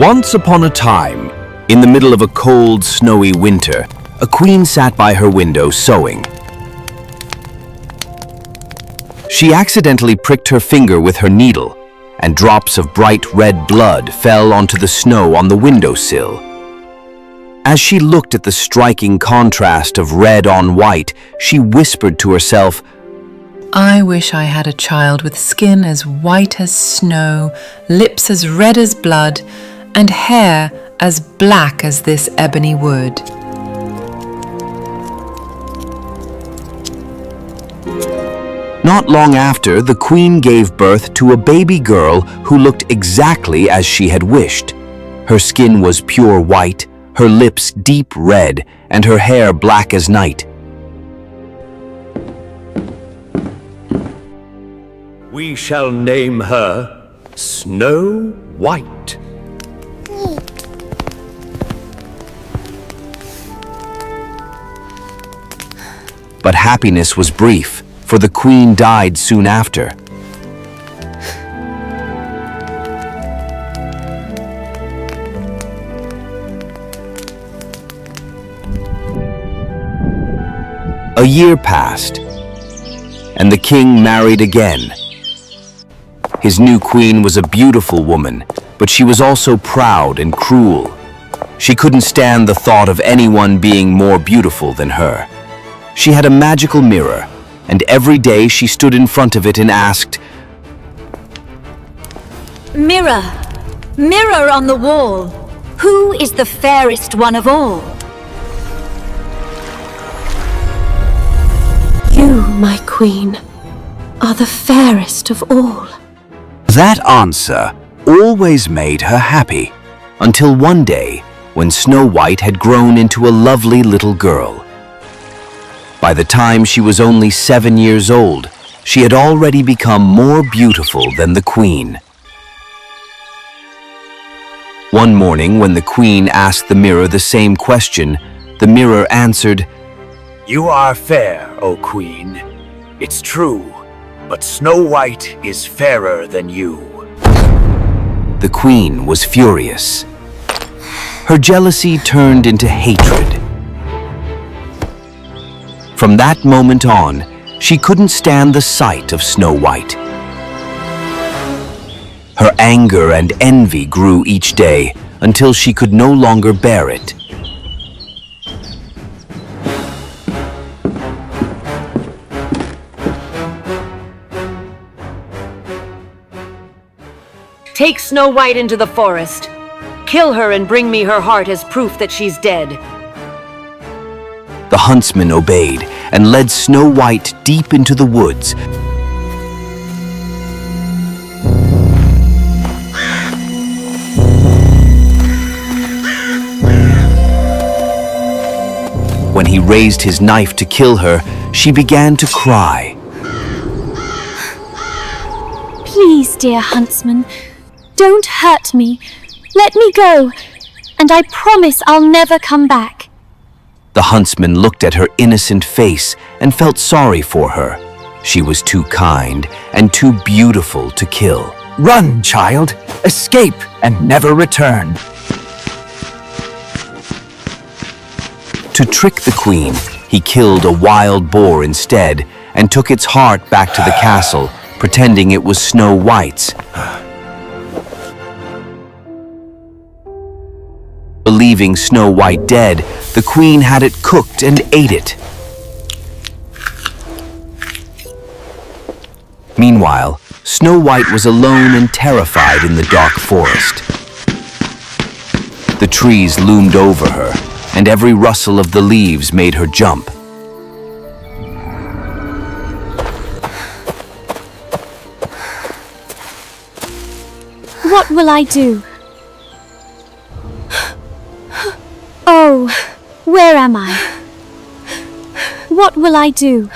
Once upon a time, in the middle of a cold, snowy winter, a queen sat by her window sewing. She accidentally pricked her finger with her needle, and drops of bright red blood fell onto the snow on the windowsill. As she looked at the striking contrast of red on white, she whispered to herself, I wish I had a child with skin as white as snow, lips as red as blood, and hair as black as this ebony wood. Not long after, the queen gave birth to a baby girl who looked exactly as she had wished. Her skin was pure white, her lips deep red, and her hair black as night. We shall name her Snow White. But happiness was brief, for the queen died soon after. A year passed, and the king married again. His new queen was a beautiful woman, but she was also proud and cruel. She couldn't stand the thought of anyone being more beautiful than her. She had a magical mirror, and every day she stood in front of it and asked, Mirror, mirror on the wall, who is the fairest one of all? You, my queen, are the fairest of all. That answer always made her happy, until one day when Snow White had grown into a lovely little girl. By the time she was only 7 years old, she had already become more beautiful than the queen. One morning, when the queen asked the mirror the same question, the mirror answered, You are fair, O queen. It's true, but Snow White is fairer than you. The queen was furious. Her jealousy turned into hatred. From that moment on, she couldn't stand the sight of Snow White. Her anger and envy grew each day until she could no longer bear it. Take Snow White into the forest. Kill her and bring me her heart as proof that she's dead. The huntsman obeyed and led Snow White deep into the woods. When he raised his knife to kill her, she began to cry. Please, dear huntsman, don't hurt me. Let me go, and I promise I'll never come back. The huntsman looked at her innocent face and felt sorry for her. She was too kind and too beautiful to kill. Run, child! Escape and never return! To trick the queen, he killed a wild boar instead and took its heart back to the castle, pretending it was Snow White's. Believing Snow White dead, the queen had it cooked and ate it. Meanwhile, Snow White was alone and terrified in the dark forest. The trees loomed over her, and every rustle of the leaves made her jump. What will I do? Oh, where am I? What will I do?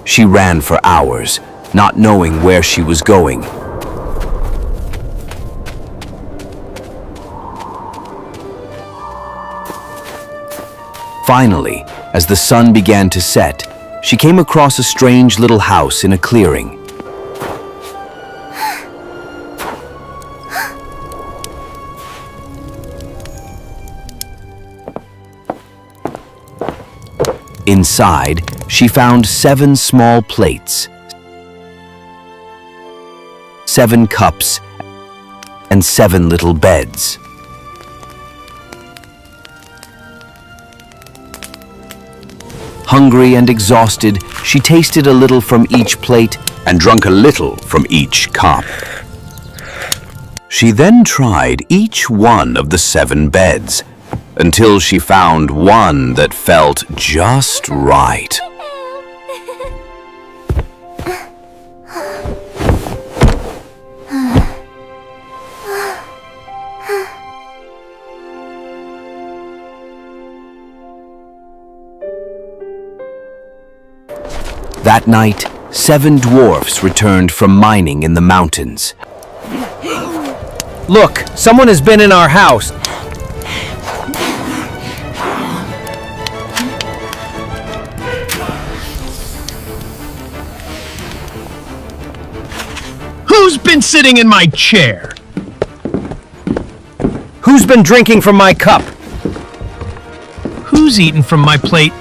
She ran for hours, not knowing where she was going. Finally, as the sun began to set, she came across a strange little house in a clearing. Inside, she found 7 small plates, 7 cups, and 7 little beds. Hungry and exhausted, she tasted a little from each plate and drank a little from each cup. She then tried each one of the 7 beds until she found one that felt just right. That night, 7 dwarfs returned from mining in the mountains. Look, someone has been in our house. Who's been sitting in my chair? Who's been drinking from my cup? Who's eaten from my plate?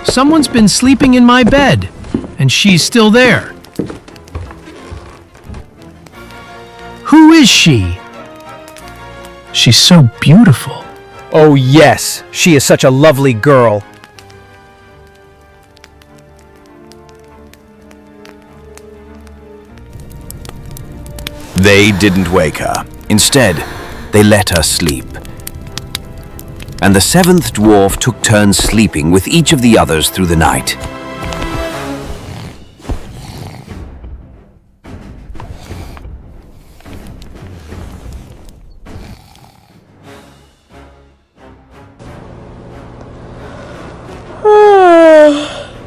Someone's been sleeping in my bed, and she's still there. Who is she? She's so beautiful. Oh yes, she is such a lovely girl. They didn't wake her. Instead, they let her sleep. And the 7th dwarf took turns sleeping with each of the others through the night.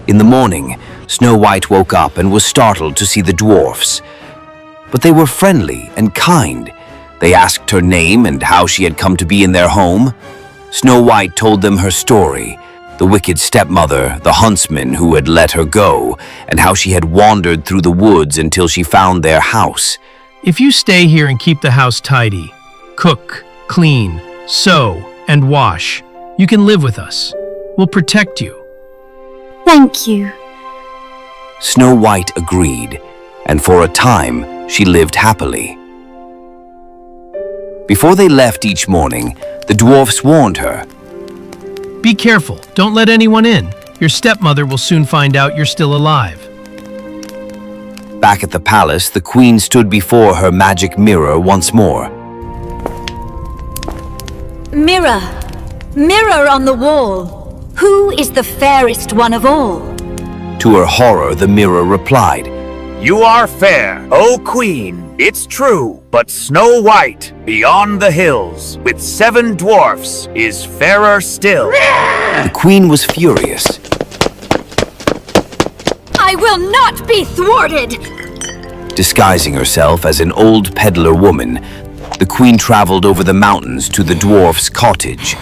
In the morning, Snow White woke up and was startled to see the dwarfs. But they were friendly and kind. They asked her name and how she had come to be in their home. Snow White told them her story, the wicked stepmother, the huntsman who had let her go, and how she had wandered through the woods until she found their house. If you stay here and keep the house tidy, cook, clean, sew, and wash, you can live with us. We'll protect you. Thank you. Snow White agreed, and for a time she lived happily. Before they left each morning, the dwarfs warned her. Be careful, don't let anyone in. Your stepmother will soon find out you're still alive. Back at the palace, the queen stood before her magic mirror once more. Mirror, mirror on the wall, who is the fairest one of all? To her horror, the mirror replied, You are fair, O Queen, it's true, but Snow White, beyond the hills, with 7 dwarfs, is fairer still. The queen was furious. I will not be thwarted! Disguising herself as an old peddler woman, the queen traveled over the mountains to the dwarf's cottage.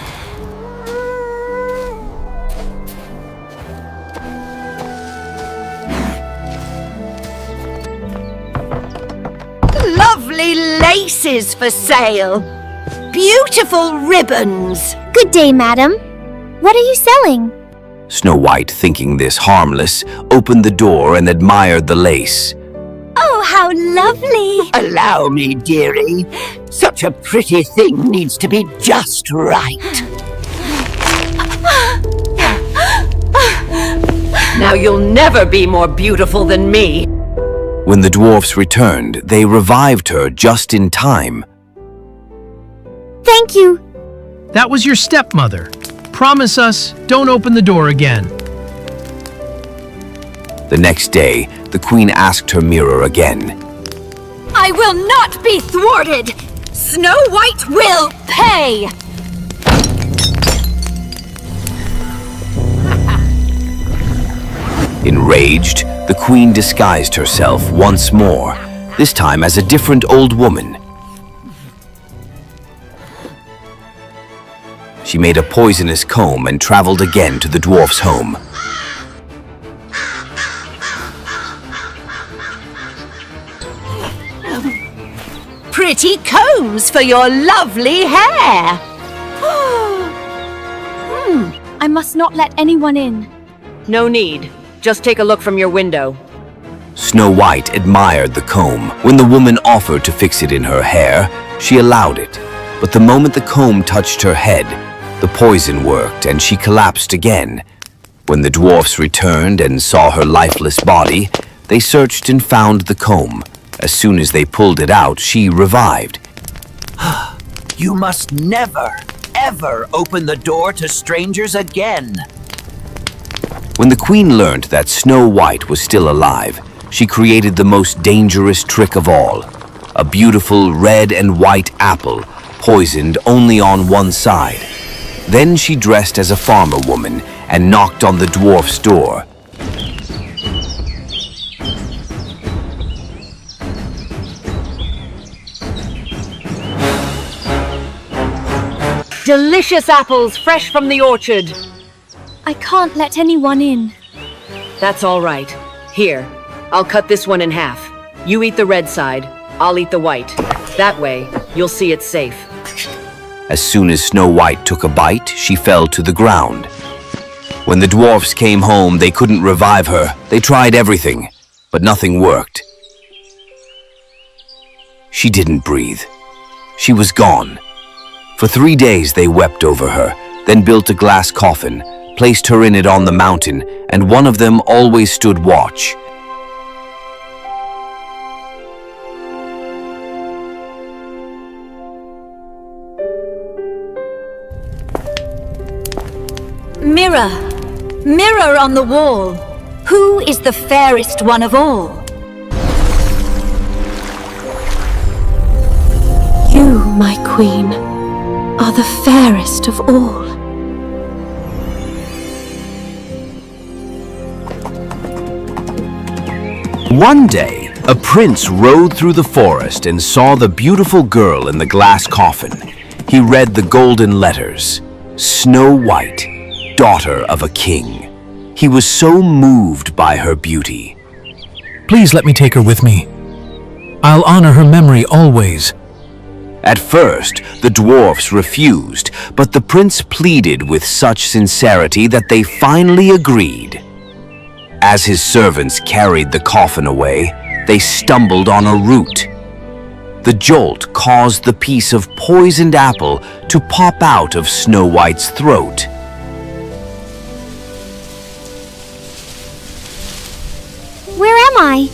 Lovely laces for sale. Beautiful ribbons. Good day, madam. What are you selling? Snow White, thinking this harmless, opened the door and admired the lace. Oh, how lovely! Allow me, dearie. Such a pretty thing needs to be just right. Now you'll never be more beautiful than me. When the dwarfs returned, they revived her just in time. Thank you. That was your stepmother. Promise us, don't open the door again. The next day, the queen asked her mirror again. I will not be thwarted! Snow White will pay! Enraged, the queen disguised herself once more, this time as a different old woman. She made a poisonous comb and traveled again to the dwarf's home. Pretty combs for your lovely hair. I I must not let anyone in. No need. Just take a look from your window. Snow White admired the comb. When the woman offered to fix it in her hair, she allowed it. But the moment the comb touched her head, the poison worked and she collapsed again. When the dwarfs returned and saw her lifeless body, they searched and found the comb. As soon as they pulled it out, she revived. You must never, ever open the door to strangers again. When the queen learned that Snow White was still alive, she created the most dangerous trick of all. A beautiful red and white apple, poisoned only on one side. Then she dressed as a farmer woman and knocked on the dwarf's door. Delicious apples fresh from the orchard. I can't let anyone in. That's all right. Here, I'll cut this one in half. You eat the red side, I'll eat the white. That way, you'll see it's safe. As soon as Snow White took a bite, she fell to the ground. When the dwarfs came home, they couldn't revive her. They tried everything, but nothing worked. She didn't breathe. She was gone. For 3 days they wept over her, then built a glass coffin, placed her in it on the mountain, and one of them always stood watch. Mirror, mirror on the wall, who is the fairest one of all? You, my queen, are the fairest of all. One day, a prince rode through the forest and saw the beautiful girl in the glass coffin. He read the golden letters, Snow White, daughter of a king. He was so moved by her beauty. Please let me take her with me. I'll honor her memory always. At first, the dwarfs refused, but the prince pleaded with such sincerity that they finally agreed. As his servants carried the coffin away, they stumbled on a root. The jolt caused the piece of poisoned apple to pop out of Snow White's throat. Where am I?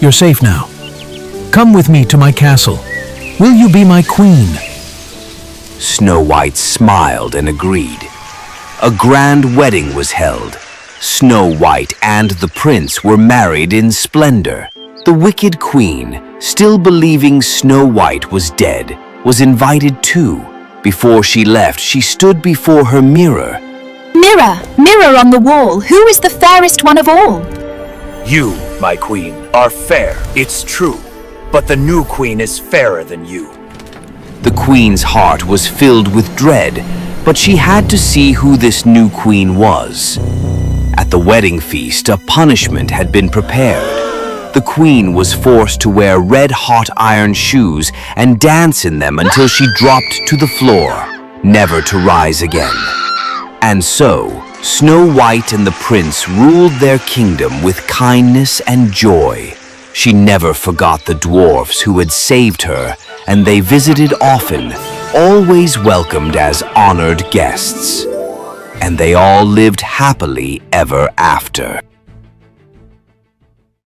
You're safe now. Come with me to my castle. Will you be my queen? Snow White smiled and agreed. A grand wedding was held. Snow White and the prince were married in splendor. The wicked queen, still believing Snow White was dead, was invited too. Before she left, she stood before her mirror. Mirror, mirror on the wall, who is the fairest one of all? You, my queen, are fair, it's true. But the new queen is fairer than you. The queen's heart was filled with dread, but she had to see who this new queen was. At the wedding feast, a punishment had been prepared. The queen was forced to wear red-hot iron shoes and dance in them until she dropped to the floor, never to rise again. And so, Snow White and the prince ruled their kingdom with kindness and joy. She never forgot the dwarfs who had saved her, and they visited often, always welcomed as honored guests. And they all lived happily ever after.